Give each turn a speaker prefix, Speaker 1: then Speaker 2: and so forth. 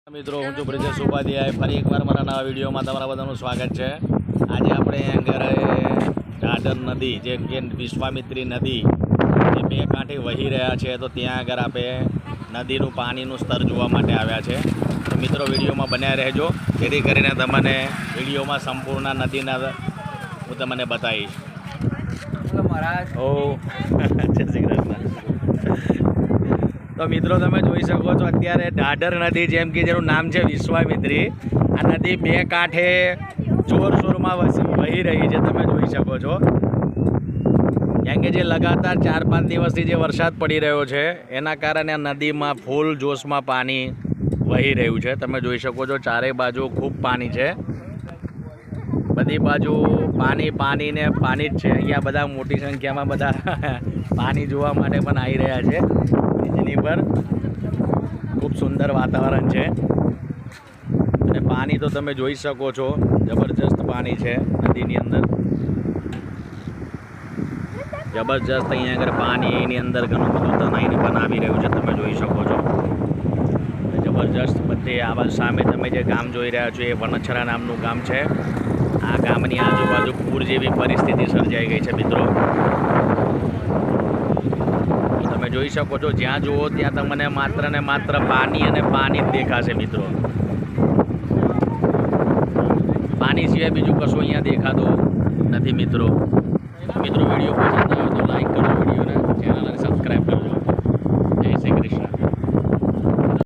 Speaker 1: મિત્રો હું છું બ્રિજેશ ઉપાધ્યાય ફરી એકવાર મારા નવા વિડીયોમાં તમારા બધાનું સ્વાગત છે। આજે આપણે ઘરે ઢાઢર નદી જે કે વિશ્વામિત્રી નદી જે બે કાંઠે વહી રહ્યા છે તો ત્યાં આગળ આપણે નદીનું પાણીનું સ્તર જોવા માટે આવ્યા છે। તો મિત્રો વિડીયોમાં બન્યા રહેજો જેથી કરીને તમને વિડીયોમાં સંપૂર્ણ નદીના હું તમને બતાવીશ। ઓ જય શ્રી કૃષ્ણ। તો મિત્રો તમે જોઈ શકો છો અત્યારે ઢાઢર નદી જેમ કે જેનું નામ છે વિશ્વામિત્રી આ નદી બે કાંઠે જોરશોરમાં વહી રહી છે। તમે જોઈ શકો છો કેમ કે જે લગાતાર 4-5 દિવસથી જે વરસાદ પડી રહ્યો છે એના કારણે આ નદીમાં ફૂલ જોશમાં પાણી વહી રહ્યું છે। તમે જોઈ શકો છો ચારે બાજુ ખૂબ પાણી છે, બધી બાજુ પાણી ને પાણી જ છે। અહીંયા બધા મોટી સંખ્યામાં બધા પાણી જોવા માટે પણ આવી રહ્યા છે। એની પર ખૂબ સુંદર વાતાવરણ છે અને પાણી તો તમે જોઈ શકો છો જબરજસ્ત પાણી છે નદીની અંદર, જબરજસ્ત અહીંયા આગળ પાણીની અંદર ઘણું બધું તણાઈને પણ આવી રહ્યું છે। તમે જોઈ શકો છો જબરજસ્ત બધે આ બાજુ સામે તમે જે ગામ જોઈ રહ્યા છો એ વનછરા નામનું ગામ છે। આ ગામની આજુબાજુ પૂર જેવી પરિસ્થિતિ સર્જાઈ ગઈ છે મિત્રો। તમે જોઈ શકો છો જ્યાં જુઓ ત્યાં તમને માત્ર ને માત્ર પાણી અને પાણી જ દેખાશે મિત્રો। પાણી સિવાય બીજું કશું અહીંયા દેખાતું નથી મિત્રો। મિત્રો વિડીયો પસંદ આવે તો લાઈક કરો, વિડીયોને ચેનલને